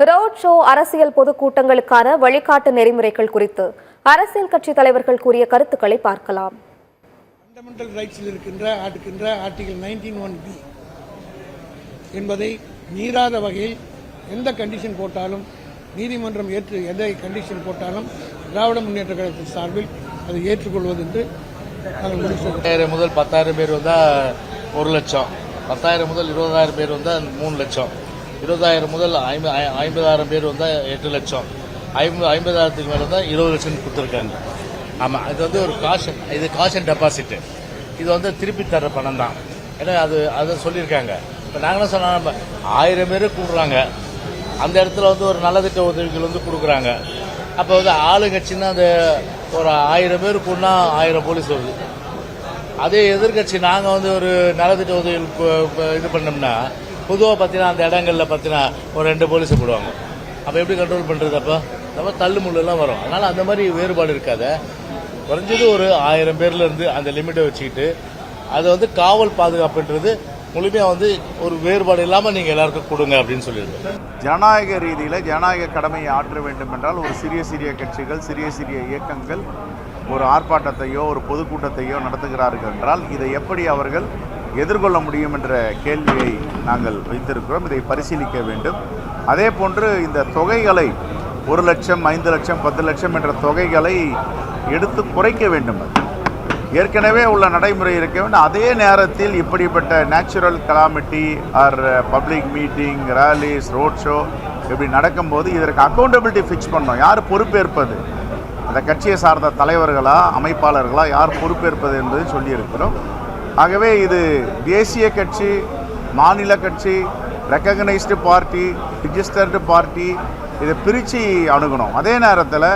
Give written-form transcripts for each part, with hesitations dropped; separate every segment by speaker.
Speaker 1: Road show அரசியல் பொதுக்கூட்டங்களுக்கான வழிகாட்டு நெறிமுறைகள் குறித்து அரசியல் கட்சி தலைவர்கள் கூறிய கருத்துக்களை பார்க்கலாம்.
Speaker 2: ஃபண்டமெண்டல் ரைட்ஸில் இருக்கின்ற ஆர்டிகல் 19(1)B என்பதை மீறாத வகையில் எந்த கண்டிஷன் போட்டாலும் நீதிமன்றம் எதை கண்டிஷன் போட்டாலும் திராவிட முன்னேற்ற கழகத்தின் சார்பில் அதை ஏற்றுக்கொள்வது என்று நாங்கள் முடிவு.
Speaker 3: முதல் 10,000 பேர் வந்தால் 1 லட்சம், 10,000 முதல் 20,000 பேர் வந்தால் 3 லட்சம், 20,000 முதல் 50,000 பேர் வந்தால் 8 லட்சம், 50,000க்கு மேலே வந்தால் 20 லட்சம் கொடுத்துருக்காங்க. ஆமாம், இது வந்து ஒரு காஷன், இது காஷன் டெபாசிட்டு. இது வந்து திருப்பி தர பணம் தான். ஏன்னா அதை சொல்லியிருக்காங்க. இப்போ நாங்களும் சொன்னால் 1000 பேர் கூடுறாங்க, அந்த இடத்துல வந்து ஒரு நலத்திட்ட உதவிகள் வந்து கொடுக்குறாங்க. அப்போ வந்து ஆளுங்கட்சின்னா அந்த ஒரு 1000 பேர் கூடனா 1000 போலீஸ் வருது. அதே எதிர்கட்சி நாங்கள் வந்து ஒரு நலத்திட்ட உதவிகள் இது பண்ணோம்னா பொதுவாக பார்த்தீங்கன்னா அந்த இடங்களில் பார்த்தீங்கன்னா ஒரு 2 போலீஸை போடுவாங்க. அப்போ எப்படி கண்ட்ரோல் பண்ணுறது? அப்போ நம்ம தள்ளுமுள்ளெல்லாம் வரும். அதனால் அந்த மாதிரி வேறுபாடு இருக்காத, குறைஞ்சது ஒரு 1000 பேர்லேருந்து அந்த லிமிட்டை வச்சுக்கிட்டு அதை வந்து காவல் பாதுகாப்புன்றது முழுமையாக வந்து ஒரு வேறுபாடு இல்லாமல் நீங்கள் எல்லாருக்கும் கொடுங்க அப்படின்னு சொல்லியிருக்கோம்.
Speaker 4: ஜனநாயக ரீதியில் ஜனநாயக கடமையை ஆற்ற வேண்டும் என்றால் ஒரு சிறிய கட்சிகள், சிறிய இயக்கங்கள் ஒரு ஆர்ப்பாட்டத்தையோ ஒரு பொதுக்கூட்டத்தையோ நடத்துகிறார்கள் என்றால் இதை எப்படி அவர்கள் எதிர்கொள்ள முடியும் என்ற கேள்வியை நாங்கள் வைத்திருக்கிறோம். இதை பரிசீலிக்க வேண்டும். அதே போன்று இந்த தொகைகளை 1 லட்சம், 5 லட்சம், 10 லட்சம் என்ற தொகைகளை எடுத்து குறைக்க வேண்டும். ஏற்கனவே உள்ள நடைமுறை இருக்க வேண்டும். அதே நேரத்தில் இப்படிப்பட்ட natural calamity or public meeting, rallies, road show இப்படி நடக்கும்போது இதற்கு அக்கௌண்டபிலிட்டி ஃபிக்ஸ் பண்ணோம். யார் பொறுப்பேற்பது? அந்த கட்சியை சார்ந்த தலைவர்களா, அமைப்பாளர்களா, யார் பொறுப்பேற்பது என்பதை சொல்லியிருக்கிறோம். ஆகவே இது தேசிய கட்சி, மாநில கட்சி, ரெக்கக்னைஸ்டு பார்ட்டி, ரிஜிஸ்டர்டு பார்ட்டி, இதை பிரித்து அணுகணும். அதே நேரத்தில்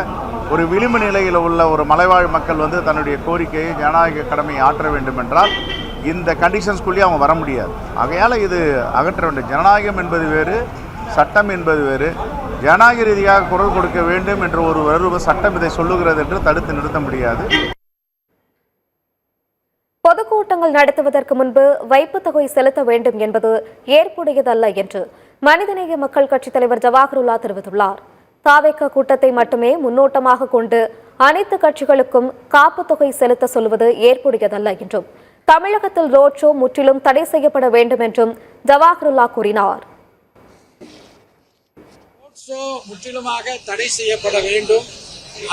Speaker 4: ஒரு விளிம்பு நிலையில் உள்ள ஒரு மலைவாழ் மக்கள் வந்து தன்னுடைய கோரிக்கையை, ஜனநாயக கடமையை ஆற்ற வேண்டும் என்றால் இந்த கண்டிஷன்ஸ்குள்ளேயே அவங்க வர முடியாது. ஆகையால் இது அகற்ற வேண்டும். ஜனநாயகம் என்பது வேறு, சட்டம் என்பது வேறு. ஜனநாயக ரீதியாக குரல் கொடுக்க வேண்டும் என்று ஒரு சட்டம் இதை சொல்லுகிறது என்று தடுத்து நிறுத்த முடியாது.
Speaker 1: பொதுக்கூட்டங்கள் நடத்துவதற்கு முன்பு வைப்பு தொகை செலுத்த வேண்டும் என்பது ஏற்புடையதல்ல என்று மனிதநேய மக்கள் கட்சித் தலைவர் ஜவாஹருல்லா தெரிவித்துள்ளார். தாவேக கூட்டத்தை மட்டுமே முன்னோட்டமாக கொண்டு அனைத்து கட்சிகளுக்கும் காப்பு தொகை செலுத்த சொல்வது ஏற்புடையதல்ல என்றும் தமிழகத்தில் ரோட் ஷோ முற்றிலும் தடை செய்யப்பட வேண்டும் என்றும் ஜவாஹருல்லா கூறினார்.
Speaker 5: முற்றிலுமாக தடை செய்யப்பட வேண்டும்,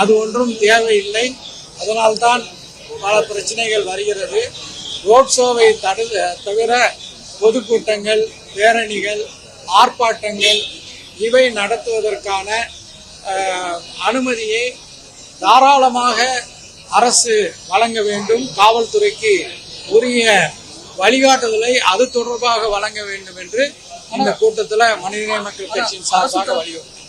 Speaker 5: அது ஒன்றும் தேவையில்லை. அதனால்தான் பல பிரச்சனைகள் வருகிறது. ரோட் ஷோவை தவிர பொதுக்கூட்டங்கள், பேரணிகள், ஆர்ப்பாட்டங்கள் இவை நடத்துவதற்கான அனுமதியை தாராளமாக அரசு வழங்க வேண்டும். காவல்துறைக்கு உரிய வழிகாட்டுதலை அது தொடர்பாக வழங்க வேண்டும் என்று இந்த கூட்டத்தில் மனிதநேய மக்கள் கட்சியின் சார்பாக வலியுறுத்தினார்.